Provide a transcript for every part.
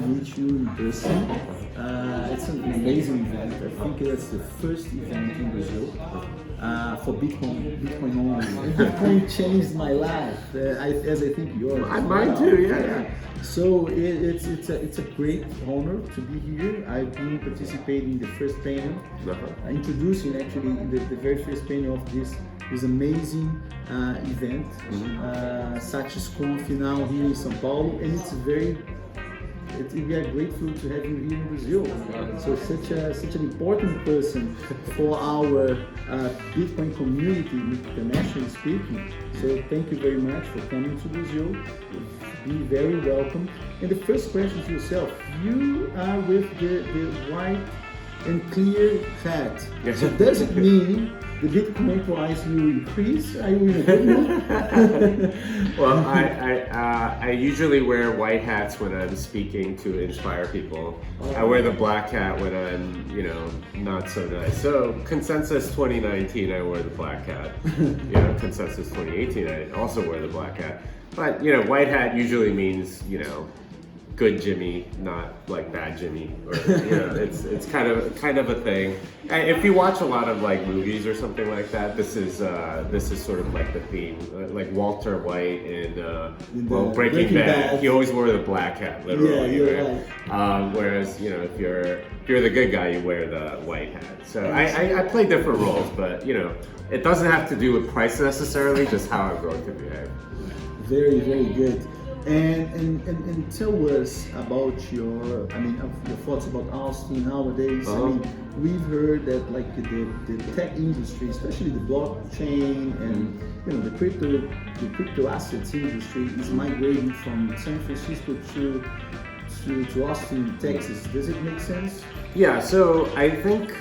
to meet you in person. It's an amazing event. I think it's the first event in Brazil for Bitcoin only. Bitcoin changed my life, as I think yours. Mine too, yeah. So it's a great honor to be here. I've been participating in the first panel, introducing actually the very first panel of this amazing event, SatsConf now here in São Paulo, and we are grateful to have you here in Brazil. So such an important person for our Bitcoin community, internationally speaking. So thank you very much for coming to Brazil. Be very welcome. And the first question to yourself: you are with the white and clear hat. Yes. So does it mean the Bitcoin price will increase? Are you in agreement? Well, I usually wear white hats when I'm speaking to inspire people. I wear the black hat when I'm, not so nice. So consensus 2019, I wear the black hat. Consensus 2018, I also wear the black hat. But white hat usually means good Jimmy, not like bad Jimmy, or it's kind of a thing. And if you watch a lot of like movies or something like that, this is sort of like the theme. Like Walter White in Breaking Bad, he always wore the black hat, literally. Yeah, right? Whereas if you're the good guy, you wear the white hat. So I play different roles, but it doesn't have to do with price necessarily, just how I'm going to behave. Very, very good. And tell us about your thoughts about Austin nowadays. I mean, we've heard that like the tech industry, especially the blockchain and the crypto assets industry, is migrating from San Francisco to Austin, Texas. Does it make sense? Yeah. So I think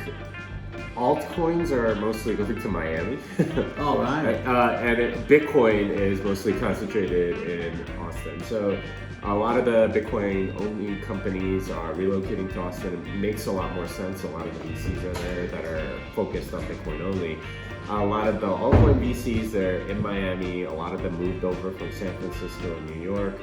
altcoins are mostly going to Miami. All right. And Bitcoin is mostly concentrated in Austin. So a lot of the Bitcoin-only companies are relocating to Austin. It makes a lot more sense. A lot of the VCs are there that are focused on Bitcoin only. A lot of the altcoin VCs, they're in Miami. A lot of them moved over from San Francisco and New York.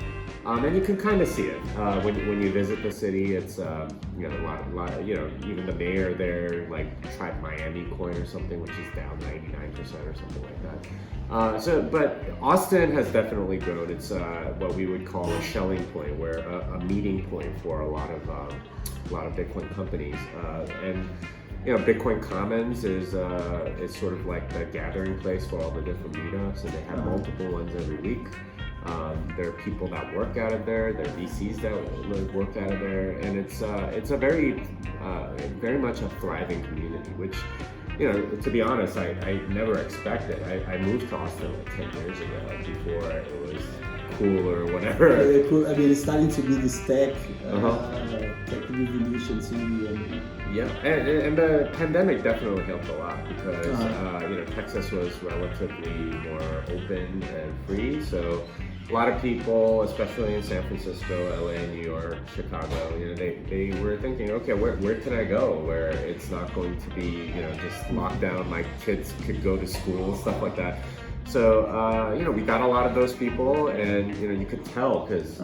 And you can kind of see it when you visit the city. It's a lot of even the mayor there like tried Miami coin or something, which is down 99% or something like that. But Austin has definitely grown. It's what we would call a Schelling point, where a meeting point for a lot of Bitcoin companies. And Bitcoin Commons is sort of like the gathering place for all the different meetups, and they have multiple ones every week. There are people that work out of there. There are VCs that work out of there, and it's a very much a thriving community. Which, to be honest, I never expected. I moved to Austin like 10 years ago, before it was cool or whatever. Yeah, cool. I mean, it's starting to be this tech revolution too. Yeah, and the pandemic definitely helped a lot because Texas was relatively more open and free. So a lot of people, especially in San Francisco, LA, New York, Chicago, they were thinking, okay, where can I go where it's not going to be just locked down? My kids could go to school, stuff like that. So, we got a lot of those people, and, you could tell because,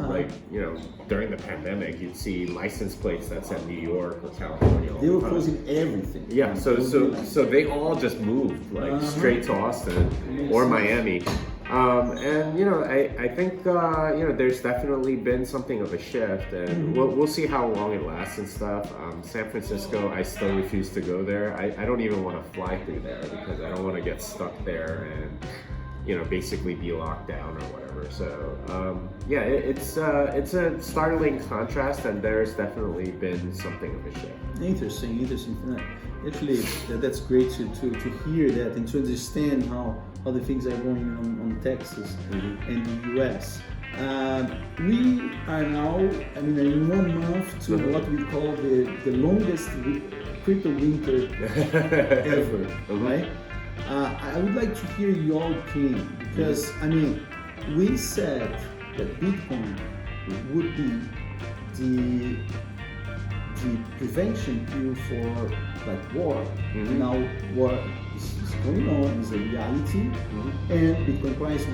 during the pandemic, you'd see license plates that said New York or California. They were closing everything. Yeah, so they all just moved, straight to Austin or Miami. I think, there's definitely been something of a shift, and we'll see how long it lasts and stuff. San Francisco, I still refuse to go there. I don't even want to fly through there because I don't want to get stuck there and, basically be locked down or whatever. So, it's a startling contrast, and there's definitely been something of a shift. Interesting. Actually, that's great to hear that and to understand how the things are going on Texas and the US. We are now, in 1 month to what we call the longest crypto winter ever, right? I would like to hear your opinion because, we said that Bitcoin would be the prevention tool for like war. Now war is going on, is a reality, and Bitcoin price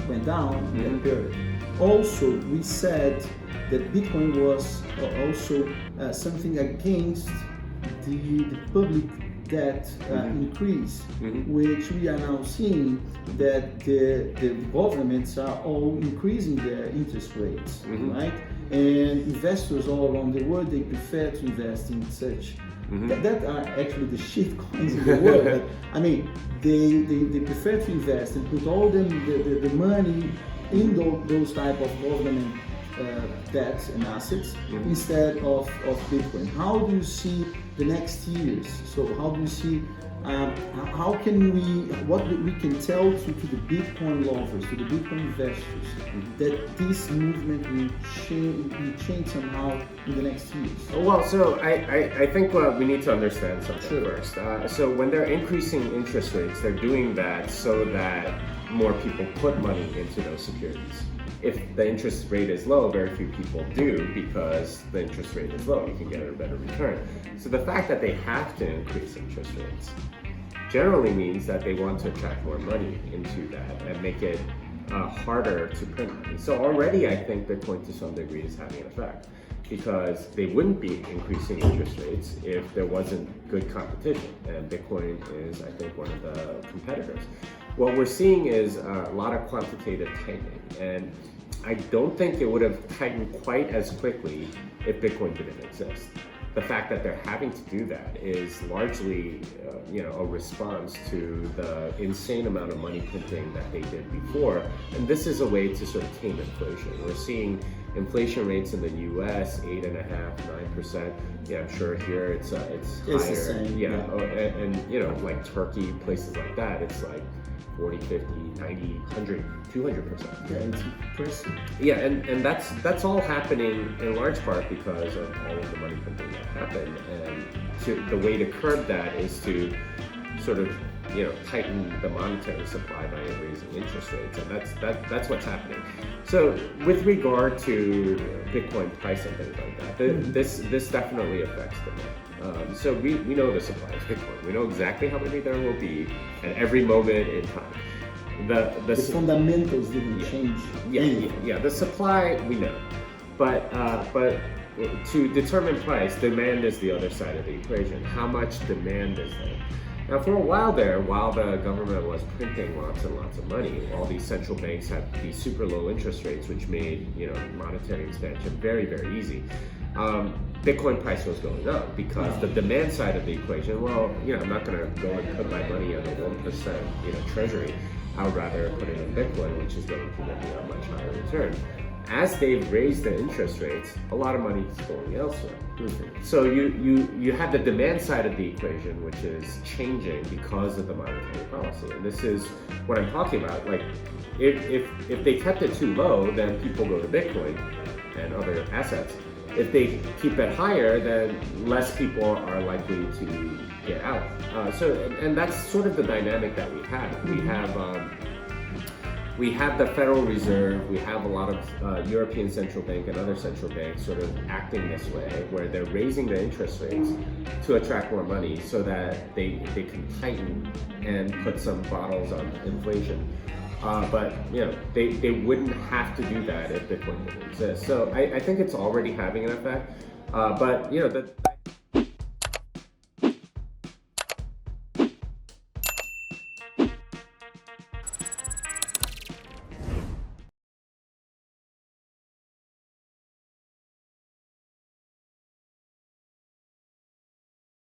went down in that period. also we said that Bitcoin was also something against the public debt increase, which we are now seeing that the governments are all increasing their interest rates, right? And investors all around the world, they prefer to invest in such that are actually the shit coins in the world. But, I mean, they prefer to invest and put all the money in those type of government debts and assets instead of Bitcoin. How do you see the next years? So how do you see how can what we can tell to the Bitcoin lovers, to the Bitcoin investors, that this movement will change somehow in the next years? Well, so I think we need to understand something first. So when they're increasing interest rates, they're doing that so that more people put money into those securities. If the interest rate is low, very few people do because the interest rate is low. You can get a better return. So the fact that they have to increase interest rates generally means that they want to attract more money into that and make it harder to print money. So already I think Bitcoin to some degree is having an effect because they wouldn't be increasing interest rates if there wasn't good competition. And Bitcoin is, I think, one of the competitors. What we're seeing is a lot of quantitative tightening. And I don't think it would have tightened quite as quickly if Bitcoin didn't exist. The fact that they're having to do that is largely, a response to the insane amount of money printing that they did before. And this is a way to sort of tame inflation. We're seeing inflation rates in the U.S. 8.5%, 9%. Yeah, I'm sure here it's higher. The same, yeah. And like Turkey, places like that, it's like 40, 50, 90, 100, 200%. Yeah, it's impressive. Yeah, and that's all happening in large part because of all of the money printing that happened. And the way to curb that is to sort of tighten the monetary supply by raising interest rates, and that's what's happening. So with regard to Bitcoin price and things like that, this definitely affects demand. So we know the supply of Bitcoin. We know exactly how many there will be at every moment in time. The fundamentals didn't change. Yeah. The supply we know, but to determine price, demand is the other side of the equation. How much demand is there? Now, for a while there, while the government was printing lots and lots of money, all these central banks had these super low interest rates, which made monetary expansion very, very easy. Bitcoin price was going up because the demand side of the equation. Well, I'm not going to go and put my money on a 1% treasury. I would rather put it in Bitcoin, which is going to give me a much higher return. As they've raised the interest rates, a lot of money is going elsewhere. So you have the demand side of the equation, which is changing because of the monetary policy. And this is what I'm talking about. Like, if they kept it too low, then people go to Bitcoin and other assets. If they keep it higher, then less people are likely to get out. And that's sort of the dynamic that we have. We have the Federal Reserve, we have a lot of European central bank and other central banks sort of acting this way, where they're raising the interest rates to attract more money so that they can tighten and put some bottles on inflation. But they wouldn't have to do that if Bitcoin didn't exist. So I think it's already having an effect. But the